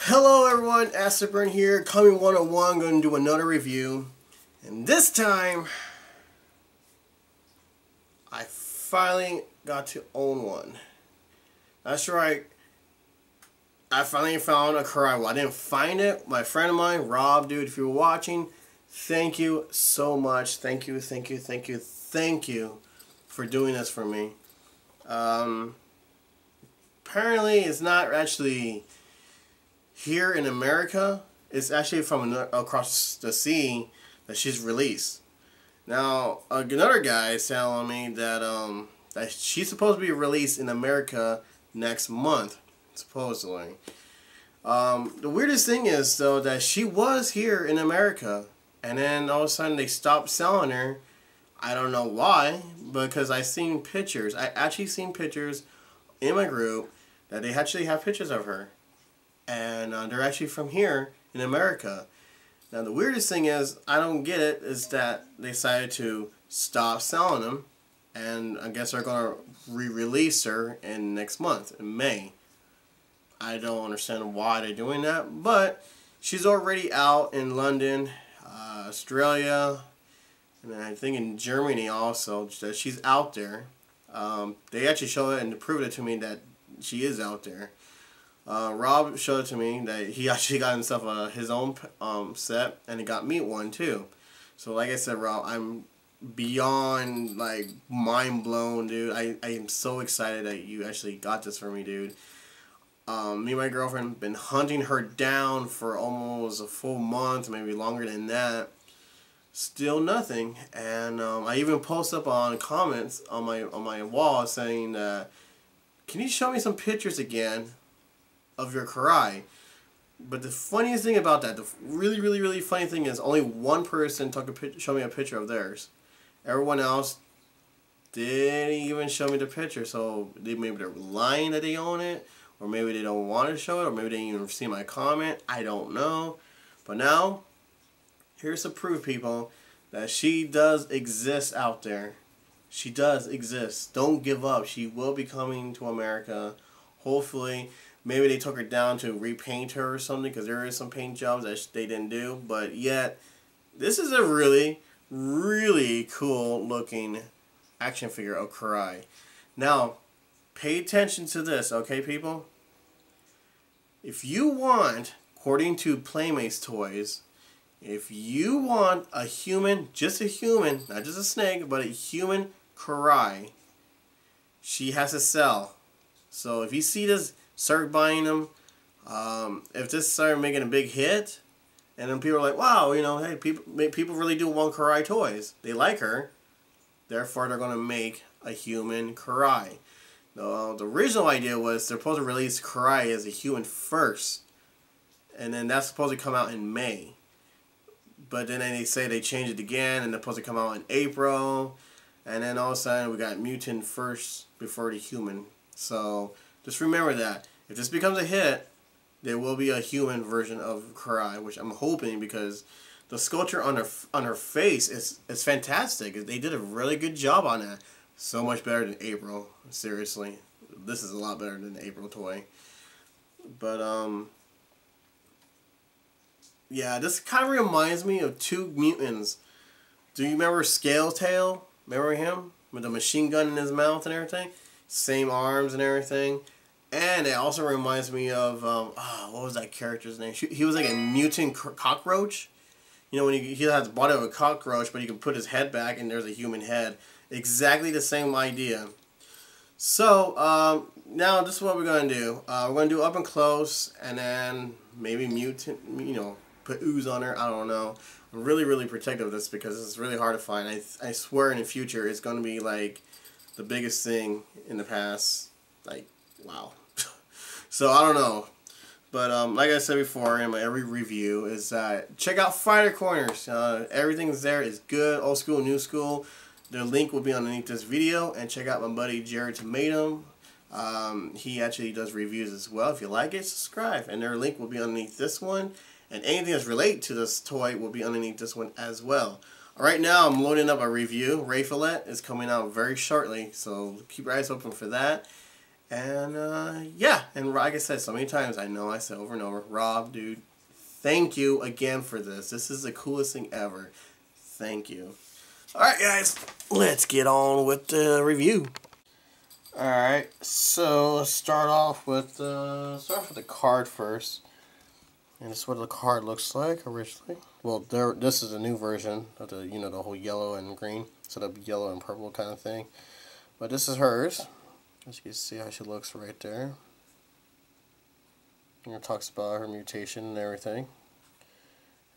Hello everyone, Serpent here, coming 101, going to do another review. And this time, I finally got to own one. That's right, I finally found a Karai. Well, I didn't find it. My friend of mine, Rob, dude, if you were watching, thank you so much. Thank you for doing this for me. Apparently, it's not actually here in America. It's actually from across the sea that she's released. Now, another guy is telling me that that she's supposed to be released in America next month, supposedly. The weirdest thing is, though, that she was here in America, and then all of a sudden they stopped selling her. I don't know why, because I seen pictures. I actually seen pictures in my group that they actually have pictures of her. And they're actually from here in America. Now the weirdest thing is, I don't get it, is that they decided to stop selling them, and I guess they're going to re-release her in next month, in May. I don't understand why they're doing that, but she's already out in London, Australia, and I think in Germany also, that she's out there. They actually showed it and proved it to me that she is out there. Rob showed it to me that he actually got himself his own set, and he got me one too. So like I said, Rob, I'm beyond like mind blown, dude. I am so excited that you actually got this for me, dude. Me and my girlfriend been hunting her down for almost a full month, maybe longer than that. Still nothing, and I even post up on comments on my wall saying, "Can you show me some pictures again of your Karai?" But the funniest thing about that, the really funny thing is, only one person showed me a picture of theirs. Everyone else didn't even show me the picture. So maybe they're lying that they own it, or maybe they don't want to show it, or maybe they didn't even see my comment. I don't know. But now, here's the proof, people, that she does exist out there. She does exist. Don't give up. She will be coming to America, hopefully. Maybe they took her down to repaint her or something, because there is some paint jobs that they didn't do. But yet, this is a really cool looking action figure of Karai. Now, pay attention to this, okay, people? If you want, according to Playmates Toys, if you want a human, just a human, not just a snake, but a human Karai, she has to sell. So if you see this, start buying them. If this started making a big hit, and then people are like, wow, you know, hey, people really do want Karai toys. They like her. Therefore, they're going to make a human Karai. The original idea was they're supposed to release Karai as a human first, and then that's supposed to come out in May. But then they say they changed it again, and they're supposed to come out in April. And then all of a sudden, we got mutant first before the human. So just remember that. If this becomes a hit, there will be a human version of Karai, which I'm hoping, because the sculpture on her face is fantastic. They did a really good job on that. So much better than April. Seriously, this is a lot better than the April toy. But yeah, this kind of reminds me of two mutants. Do you remember Scaletail? Remember him with the machine gun in his mouth and everything? Same arms and everything. And it also reminds me of, what was that character's name? He was like a mutant cockroach. You know, when he has the body of a cockroach, but you can put his head back and there's a human head. Exactly the same idea. So, now this is what we're going to do. We're going to do up and close, and then maybe mutant, you know, put ooze on her. I don't know. I'm really protective of this because it's really hard to find. I swear in the future it's going to be like the biggest thing in the past. Like, wow. So I don't know, but like I said before in my every review, is that check out Fighter Corners. Everything's there. It's good, old school, new school. The link will be underneath this video, and check out my buddy Jared Tomatum. He actually does reviews as well. If you like it, subscribe, and their link will be underneath this one, and anything that's related to this toy will be underneath this one as well. Right now I'm loading up a review. Raphael is coming out very shortly, so keep your eyes open for that. And yeah, and like I said so many times, I know I said over and over, Rob, dude, thank you again for this. This is the coolest thing ever. Thank you. Alright guys, let's get on with the review. Alright, so let's start off with the card first. And this is what the card looks like originally. Well, this is a new version of the, you know, the whole yellow and green, instead of yellow and purple kind of thing. But this is hers. As you can see how she looks right there. And it talks about her mutation and everything.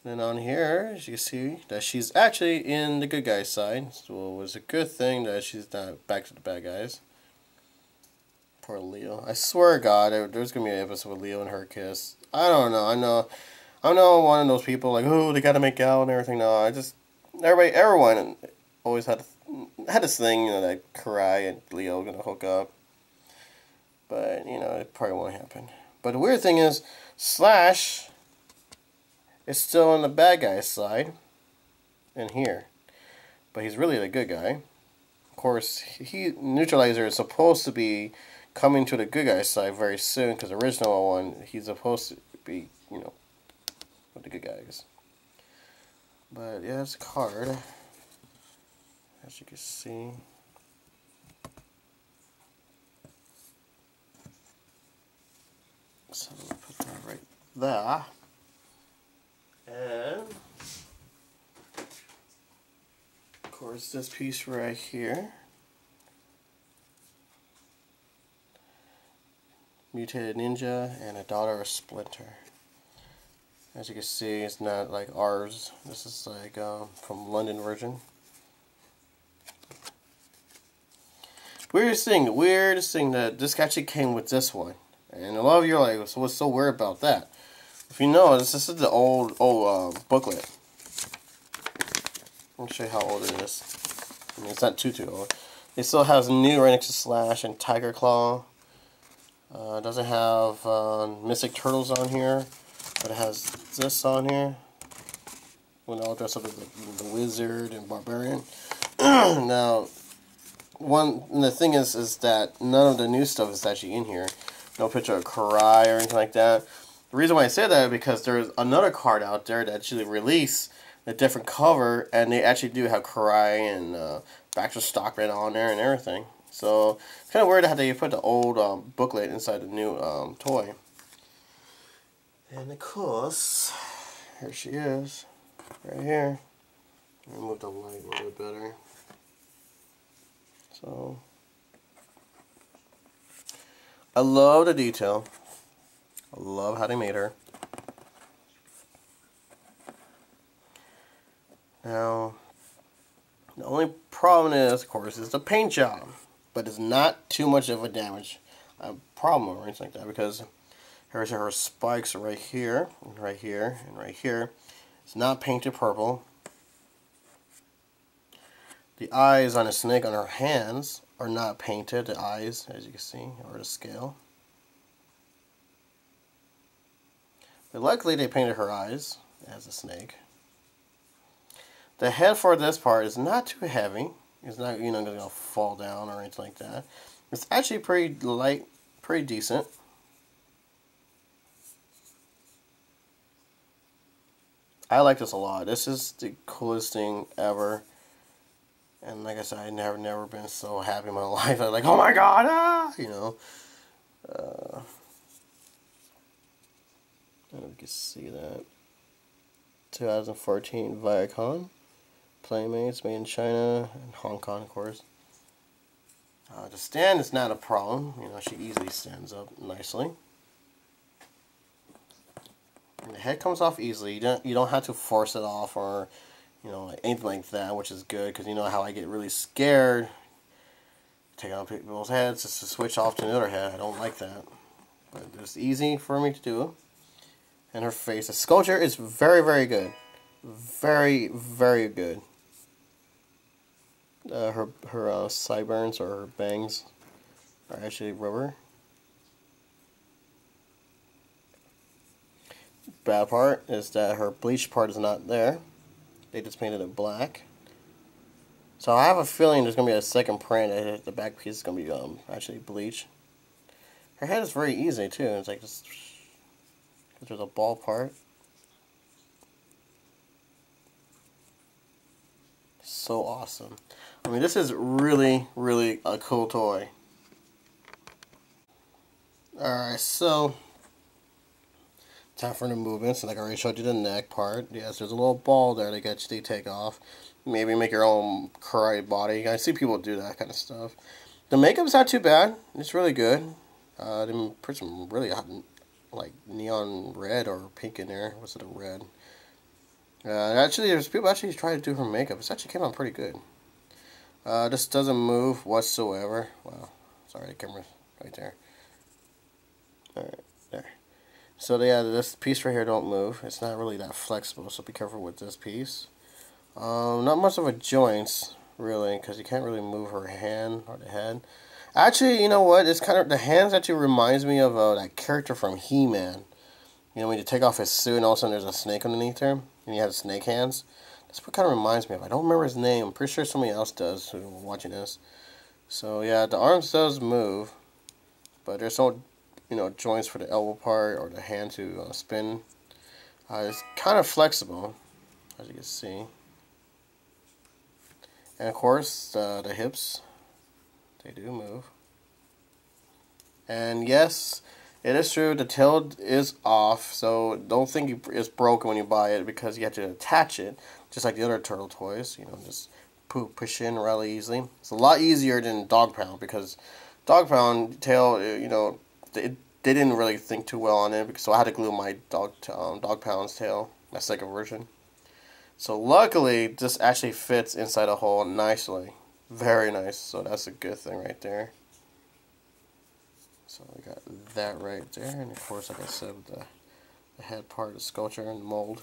And then on here, as you can see that she's actually in the good guy's side. So it was a good thing that she's not back to the bad guys. Poor Leo. I swear to God, there's gonna be an episode with Leo and her kiss. I don't know. I'm not one of those people like, oh, they gotta make out and everything. No, everyone always had this thing, you know, that Karai and Leo are gonna hook up. But you know, it probably won't happen. But the weird thing is, Slash is still on the bad guy's side in here, but he's really the good guy. Of course, Neutralizer is supposed to be coming to the good guy's side very soon, because the original one, he's supposed to be, you know, with the good guys. But yeah, it's a card, as you can see. So I'm gonna put that right there. And of course, this piece right here. Mutated Ninja and a daughter of Splinter. As you can see, it's not like ours. This is like from London version. Weirdest thing that this actually came with this one. And a lot of you are like, so what's so weird about that? If you know, this is the old booklet. Let me show you how old it is. I mean, it's not too old. It still has new right next to Slash and Tiger Claw. It doesn't have Mystic Turtles on here, but it has this on here. When all dressed up as the Wizard and Barbarian. Now, the thing is that none of the new stuff is actually in here. No picture of Karai or anything like that. The reason why I say that is because there's another card out there that actually released a different cover, and they actually do have Karai and Baxter Stockman on there and everything. So it's kind of weird how they put the old booklet inside the new toy. And of course, here she is, right here. Let me move the light a little bit better. So I love the detail. I love how they made her. Now, the only problem is, of course, is the paint job. But it's not too much of a problem or anything like that, because here's her spikes right here, and right here, and right here. It's not painted purple. The eyes on a snake on her hands are not painted, the eyes, as you can see, or the scale. But luckily they painted her eyes as a snake. The head for this part is not too heavy. It's not, you know, going to fall down or anything like that. It's actually pretty light, pretty decent. I like this a lot. This is the coolest thing ever. And like I said, I've never been so happy in my life. I'm like, oh my god, ah! You know. I don't know if you can see that. 2014 Viacom. Playmates, made in China and Hong Kong, of course. The stand is not a problem. You know, she easily stands up nicely. And the head comes off easily. You don't have to force it off or, you know, like anything like that, which is good, because you know how I get really scared taking out people's heads just to switch off to another head. I don't like that, but it's easy for me to do. And her face, the sculpture is very, very good. Very, very good. Her sideburns or her bangs are actually rubber. Bad part is that her bleach part is not there. They just painted it black. So I have a feeling there's going to be a second print. The back piece is going to be actually bleach. Her head is very easy too. It's like just there's a ball part. So awesome. I mean, this is really, really a cool toy. Alright, so time for the movements. Like I already showed you the neck part. Yes, there's a little ball there that you take off. Maybe make your own Karai body. I see people do that kind of stuff. The makeup's not too bad. It's really good. They put some really hot, like neon red or pink in there. What's it, a red? Actually, there's people actually try to do her makeup. It's actually came out pretty good. This doesn't move whatsoever. Wow, sorry, the camera's right there. Alright, there. So yeah, this piece right here don't move. It's not really that flexible, so be careful with this piece. Not much of a joints, really, because you can't really move her hand or the head. Actually, you know what? It's kind of, the hands actually reminds me of that character from He-Man. You know, when you take off his suit and all of a sudden there's a snake underneath there, and he has snake hands. That's what kind of reminds me of. I don't remember his name. I'm pretty sure somebody else does who's watching this. So yeah, the arms does move, but there's no, you know, joints for the elbow part or the hand to spin. It's kind of flexible, as you can see. And of course, the hips, they do move. And yes, it is true, the tail is off, so don't think it's broken when you buy it, because you have to attach it, just like the other turtle toys. You know, just push in really easily. It's a lot easier than Dog Pound, because Dog Pound tail, you know, they didn't really think too well on it, so I had to glue my Dog Pound's tail, my second version. So luckily, this actually fits inside a hole nicely. Very nice. So that's a good thing right there. So we got that right there. And of course, like I said, with the head part, the sculpture, and the mold.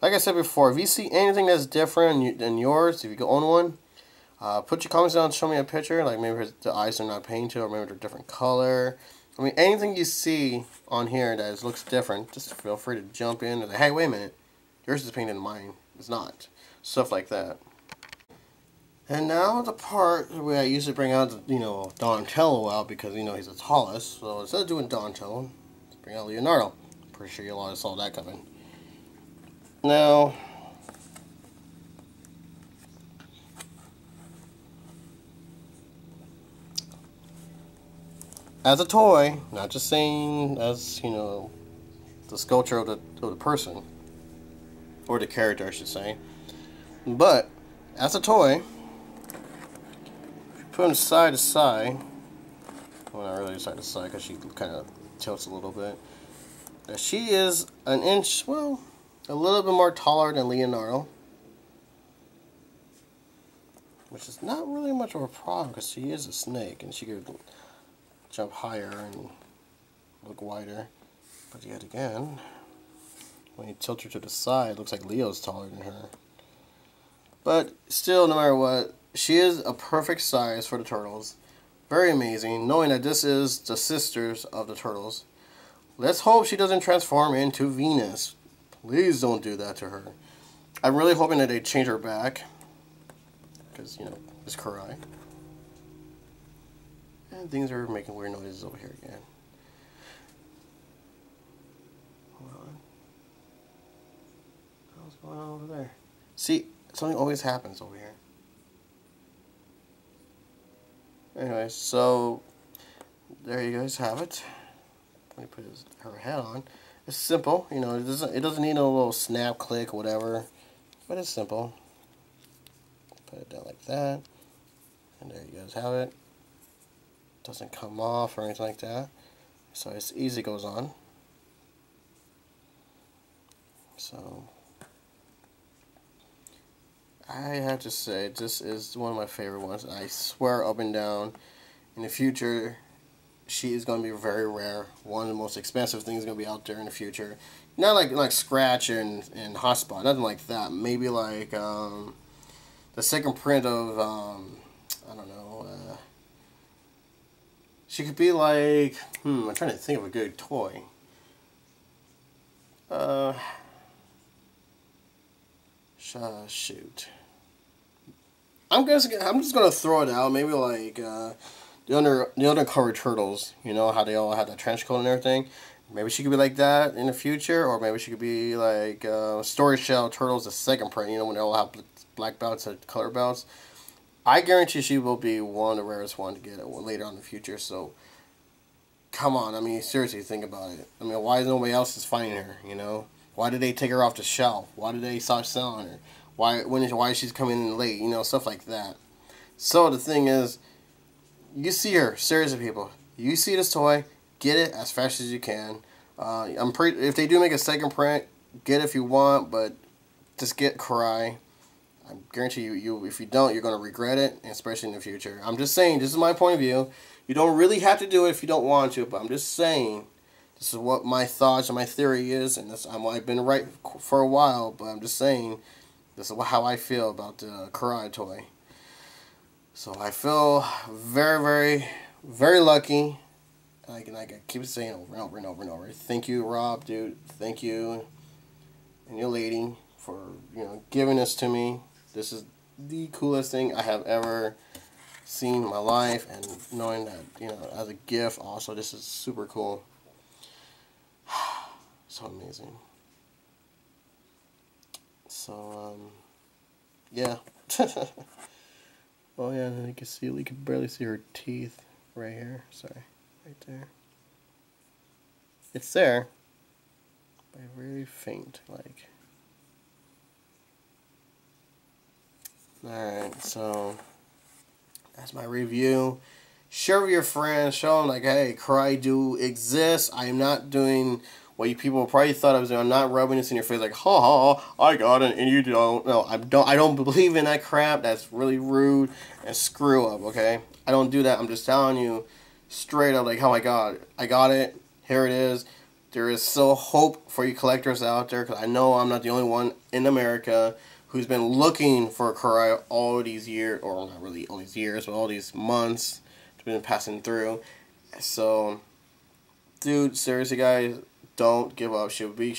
Like I said before, if you see anything that's different than yours, if you own one, put your comments down and show me a picture. Like maybe the eyes are not painted, or maybe they're a different color. I mean, anything you see on here that looks different, just feel free to jump in and say, hey, wait a minute. Yours is painted, mine is not. Stuff like that. And now the part where I usually bring out, you know, Donatello out, because, you know, he's the tallest. So instead of doing Donatello, let's bring out Leonardo. Pretty sure you all saw that coming. Now, as a toy, not just saying as, you know, the sculpture of the person. Or the character, I should say. But, as a toy, put them side to side. Well, not really side to side, because she kind of tilts a little bit. Now, she is an inch, well, a little bit more taller than Leonardo. Which is not really much of a problem, because she is a snake, and she could jump higher and look wider. But yet again, when you tilt her to the side, it looks like Leo's taller than her. But still, no matter what, she is a perfect size for the turtles. Very amazing, knowing that this is the sisters of the turtles. Let's hope she doesn't transform into Venus. Please don't do that to her. I'm really hoping that they change her back, because, you know, it's Karai. And things are making weird noises over here again. Hold on. What's going on over there? See, something always happens over here. Anyway, so there you guys have it. Let me put her head on. It's simple, you know. It doesn't need a little snap, click, whatever. But it's simple. Put it down like that, and there you guys have it. Doesn't come off or anything like that, so it's easy, goes on. So I have to say, this is one of my favorite ones. I swear up and down, in the future, she is going to be very rare. One of the most expensive things going to be out there in the future. Not like Scratch and Hotspot, nothing like that. Maybe like the second print of, I don't know, she could be like, I'm trying to think of a good toy. Shoot. I'm just gonna throw it out. Maybe like the undercover turtles. You know how they all have that trench coat and everything. Maybe she could be like that in the future, or maybe she could be like Story Shell Turtles, the second print. You know when they all have black belts and color belts. I guarantee she will be one of the rarest ones to get it later on in the future. So, come on. I mean, seriously, think about it. I mean, why is nobody else is finding her? You know, why did they take her off the shelf? Why did they stop selling her? Why is she coming in late? You know, stuff like that. So the thing is, you see her. Seriously, people, you see this toy, get it as fast as you can. If they do make a second print, get it if you want, but just get Karai. I guarantee you, if you don't, you're going to regret it, especially in the future. I'm just saying, this is my point of view. You don't really have to do it if you don't want to, but I'm just saying, this is what my thoughts and my theory is, and I've been right for a while, but I'm just saying, this is how I feel about the Karai toy. So I feel very, very, very lucky. I keep saying over and over and over and over. Thank you, Rob, dude. Thank you and your lady for giving this to me. This is the coolest thing I have ever seen in my life, and knowing that as a gift also, this is super cool. So amazing. So yeah. Oh yeah, and you can barely see her teeth right here. Sorry, right there. It's there, but very faint, like. Alright, so that's my review. Share with your friends. Show them like, hey, Karai do exist. I am not doing what you people probably thought I was doing. I'm not rubbing this in your face like, ha ha, I got it and you don't. No, I don't believe in that crap. That's really rude and screw up. Okay, I don't do that. I'm just telling you straight up, like, oh my god, I got it. Here it is. There is still hope for you collectors out there, because I know I'm not the only one in America who's been looking for a Karai all these years, or not really all these years, but all these months it's been passing through. So, dude, seriously, guys, don't give up. She'll be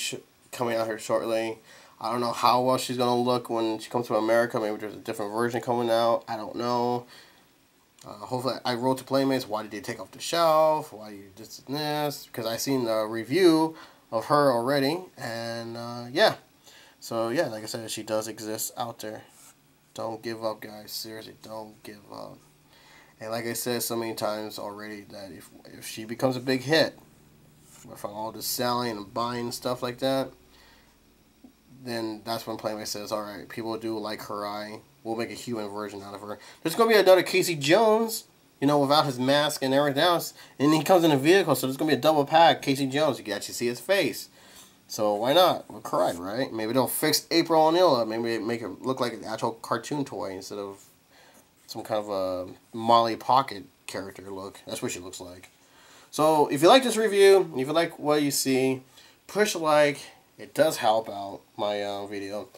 coming out here shortly. I don't know how well she's going to look when she comes to America. Maybe there's a different version coming out. I don't know. Hopefully, I wrote to Playmates, why did they take off the shelf? Why you this and this? Because I seen the review of her already, and yeah. So, yeah, like I said, she does exist out there. Don't give up, guys. Seriously, don't give up. And like I said so many times already, that if she becomes a big hit, from all this selling and buying stuff like that, then that's when Playmate says, alright, people do like Karai. We'll make a human version out of her. There's going to be another Casey Jones, without his mask and everything else. And he comes in a vehicle, so there's going to be a double pack Casey Jones. You can actually see his face. So why not? With Karai, right? Maybe they'll fix April O'Neil up. Maybe make it look like an actual cartoon toy instead of some kind of a Molly Pocket character look. That's what she looks like. So if you like this review, if you like what you see, push a like. It does help out my video.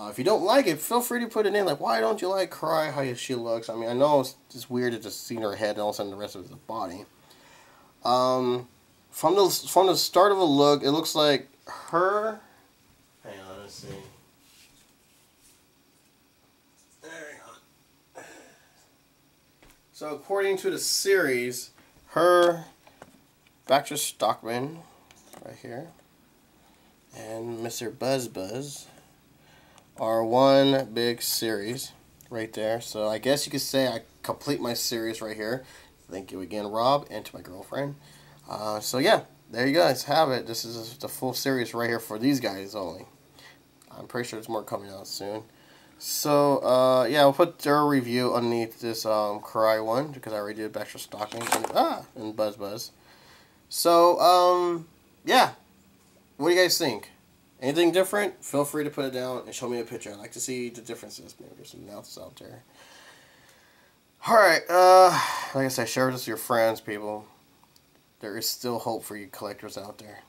If you don't like it, feel free to put it in. Like, why don't you like Karai, how she looks? I mean, I know it's just weird to just see her head and all of a sudden the rest of the body. From the start of the look, it looks like her. Hang on, let's see. Hang on. So according to the series, her Baxter Stockman, right here, and Mr. Buzz are one big series right there. So I guess you could say I complete my series right here. Thank you again, Rob, and to my girlfriend. So yeah, there you guys have it. This is the full series right here for these guys only. I'm pretty sure there's more coming out soon. So yeah, I'll put their review underneath this Karai one, because I already did Baxter Stockman and Buzz. So yeah, what do you guys think? Anything different? Feel free to put it down and show me a picture. I'd like to see the differences. Maybe there's some mouths out there. Alright, like I said, share this with your friends, people. There is still hope for you collectors out there.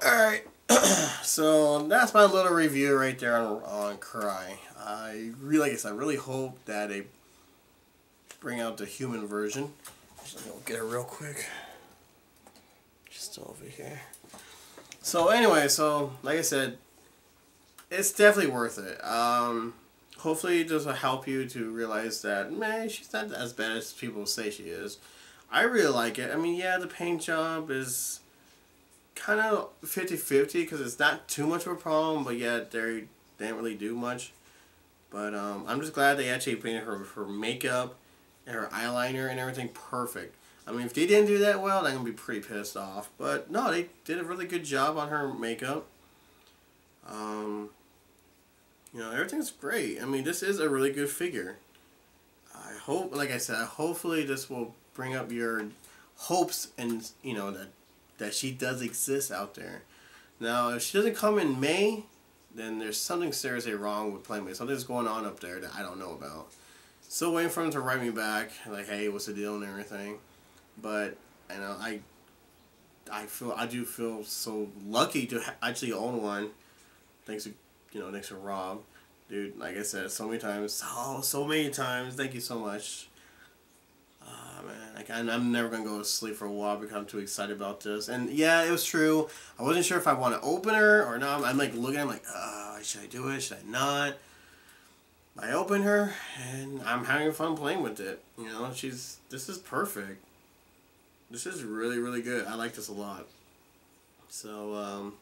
Alright, so that's my little review right there on Karai. Like I said, I really hope that they bring out the human version. Just gonna get it real quick. Just over here. So anyway, like I said, it's definitely worth it. hopefully this will help you to realize that, man, she's not as bad as people say she is. I really like it. I mean, yeah, the paint job is kind of 50-50 because it's not too much of a problem, but yet they didn't really do much. But I'm just glad they actually painted her makeup and her eyeliner and everything perfect. I mean, if they didn't do that well, I'm going to be pretty pissed off. But no, they did a really good job on her makeup. You know, everything's great. I mean, this is a really good figure. I hope, like I said, hopefully this will bring up your hopes and, you know, that she does exist out there. Now, if she doesn't come in May, then there's something seriously wrong with Playmate. Something's going on up there that I don't know about. Still waiting for him to write me back, like, hey, what's the deal and everything. But, you know, I do feel so lucky to actually own one. Thanks to, you know, thanks to Rob. Dude, like I said so many times, so many times, thank you so much. Man, I'm never going to go to sleep for a while because I'm too excited about this. And yeah, it was true. I wasn't sure if I want to open her or not. I'm like looking, I'm like, should I do it? Should I not? I open her and I'm having fun playing with it. You know, this is perfect. This is really, really good. I like this a lot. So,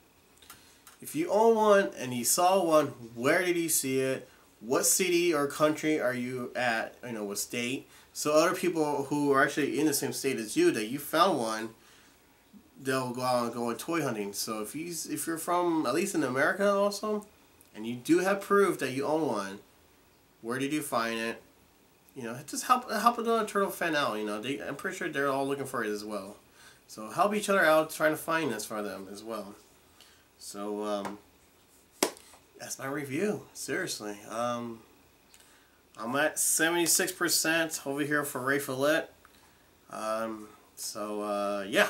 if you own one and you saw one, where did you see it? What city or country are you at? You know, what state? So other people who are actually in the same state as you, that you found one, they'll go out and go toy hunting. So if you're from, at least in America also, and you do have proof that you own one, where did you find it? You know, just help another turtle fan out. You know, I'm pretty sure they're all looking for it as well. So help each other out trying to find this for them as well. So that's my review. Seriously, I'm at 76% over here for Raphael. Yeah.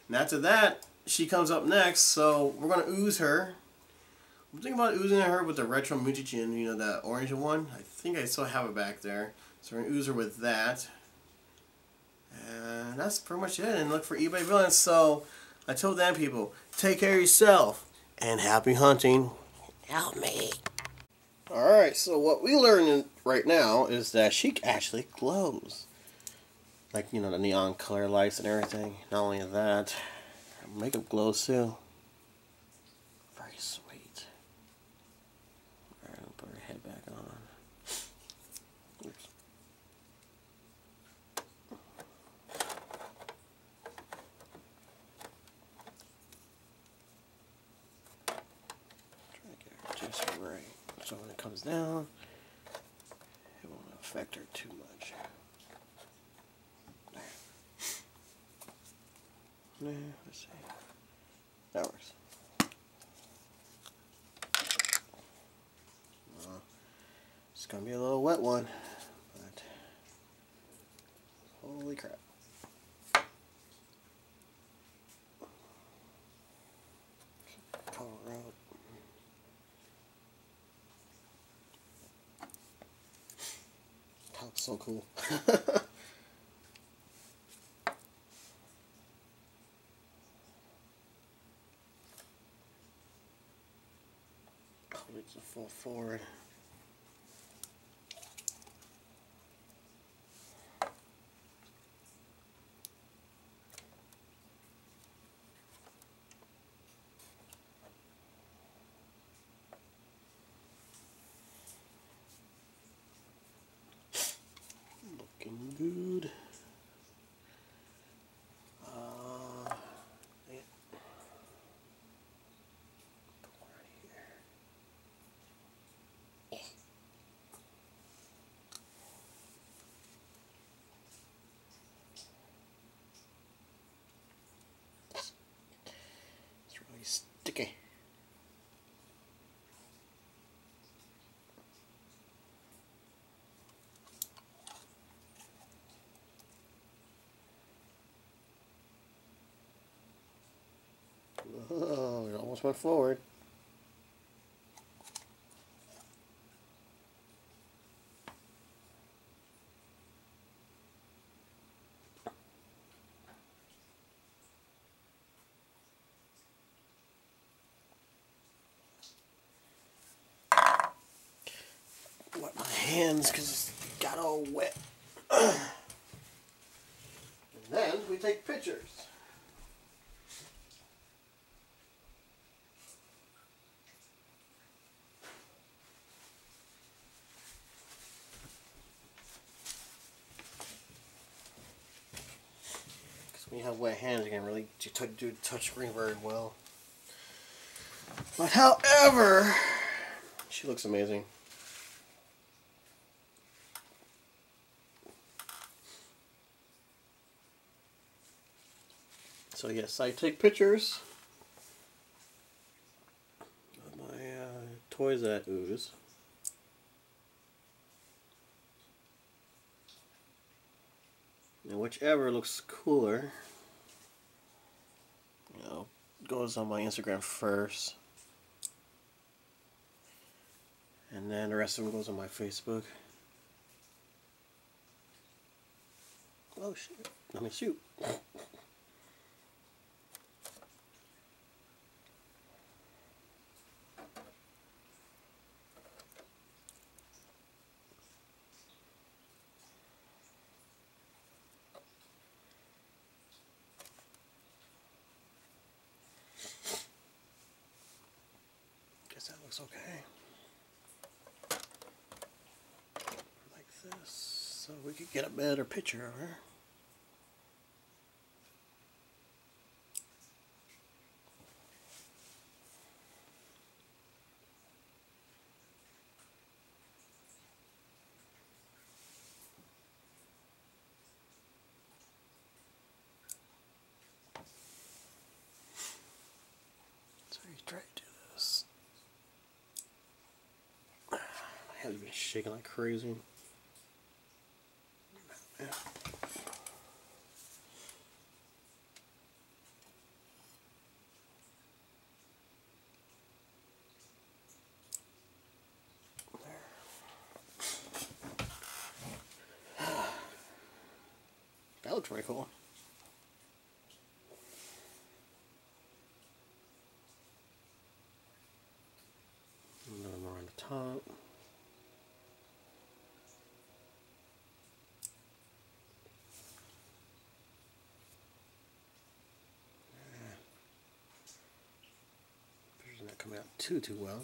And after that, she comes up next. So we're gonna ooze her. I'm thinking about oozing her with the retro mutagen. You know, that orange one. I think I still have it back there. So we're gonna ooze her with that. And that's pretty much it. And look for eBay villains. So I told them people, take care of yourself and happy hunting. Help me. Alright, so what we learned right now is that she actually glows. Like, you know, the neon color lights and everything. Not only that, her makeup glows too. Very sweet. Alright, I'll put her head back on. Oops. Try to get her just right. So when it comes down, it won't affect her too much. There. Let's see. That works. It's gonna be a little wet one, but holy crap. Color out. That looks so cool. It's a full forward. Looking good. Sticky. Oh, it almost went forward. What hands because it got all wet. And then we take pictures. Because when you have wet hands, you can really do the touch screen very well. But however, she looks amazing. So yes, I take pictures of my toys that ooze. And whichever looks cooler, you know, goes on my Instagram first. And then the rest of them goes on my Facebook. Oh shit. Let me shoot. Guess that looks okay. Like this. So we could get a better picture of her. So you try to do this. My head's been shaking like crazy. Yeah. That looks pretty cool. A little more on the top. Picture's not coming out too well.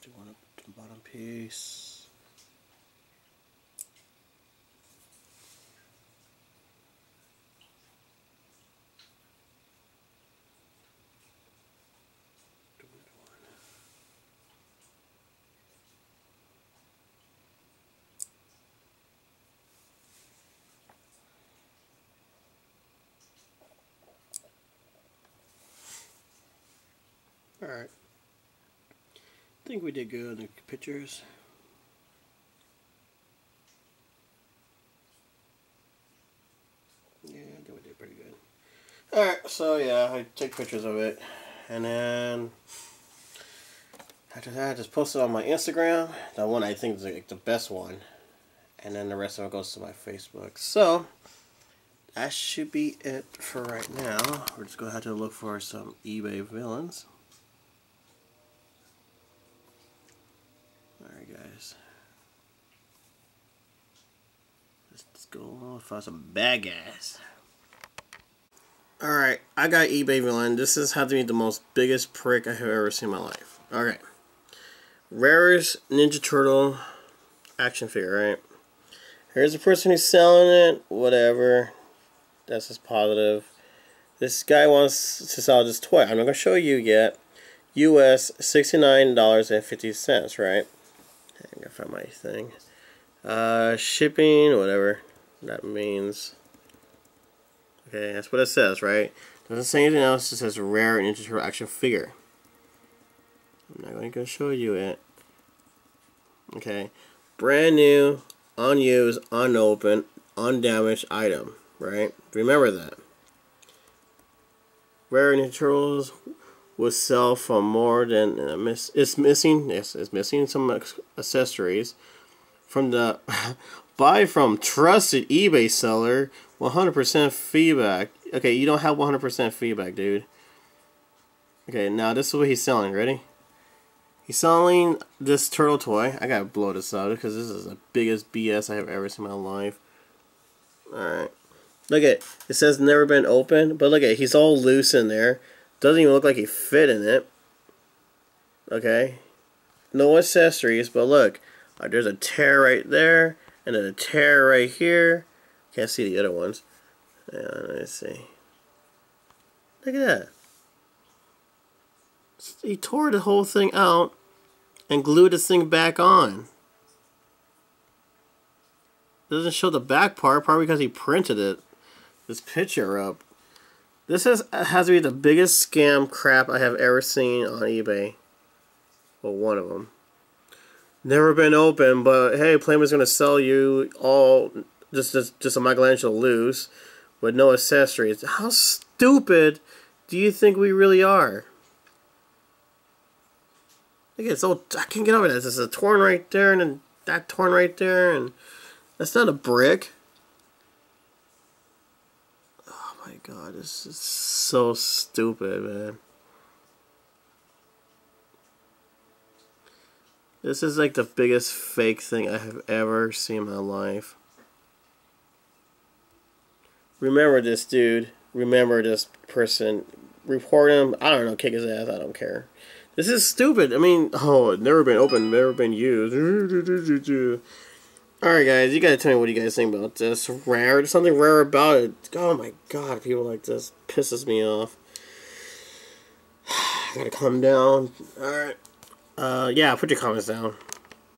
Do one up the bottom piece. Do another one. All right. I think we did good on the pictures. Yeah, I think we did pretty good. Alright, so yeah, I take pictures of it. And then after that, I just post it on my Instagram. The one I think is like the best one. And then the rest of it goes to my Facebook. So that should be it for right now. We're just going to have to look for some eBay villains. Alright guys, let's go find some bad guys. Alright, I got eBay villain. This has had to be the most biggest prick I have ever seen in my life. Alright, rarest Ninja Turtle action figure, right? Here's the person who's selling it, whatever. That's just positive. This guy wants to sell this toy. I'm not going to show you yet. US $69.50, right? I'm gonna find my thing. Shipping, whatever that means. Okay, that's what it says, right? Doesn't say anything else. It says rare Ninja Turtle action figure. I'm not going to show you it. Okay, brand new, unused, unopened, undamaged item, right? Remember that. Rare Ninja Turtles will sell for more than it's missing. Yes, it's missing some accessories from the buy from trusted eBay seller. 100% feedback. Okay, you don't have 100% feedback, dude. Okay, now this is what he's selling. Ready? He's selling this turtle toy. I gotta blow this out because this is the biggest BS I have ever seen in my life. Alright. Look at it. It says never been opened, but look at it. He's all loose in there. Doesn't even look like he fit in it. Okay. No accessories, but look. There's a tear right there, and then a tear right here. Can't see the other ones. Let's see. Look at that. He tore the whole thing out and glued this thing back on. Doesn't show the back part, probably because he printed it. This picture up. This has to be the biggest scam crap I have ever seen on eBay. Well, one of them. Never been open, but hey, Playboy's gonna sell you all just a Michelangelo loose with no accessories. How stupid do you think we really are? Look, it's all, I can't get over that. There's a torn right there, and then that torn right there, and that's not a brick. Oh my god, this is so stupid, man. This is like the biggest fake thing I have ever seen in my life. Remember this dude. Remember this person. Report him. I don't know. Kick his ass. I don't care. This is stupid. I mean, oh, it's never been opened. Never been used. Alright, guys. You gotta tell me what you guys think about this. Rare. There's something rare about it. Oh my god. People like this. Pisses me off. Gotta calm down. Alright. Yeah, put your comments down.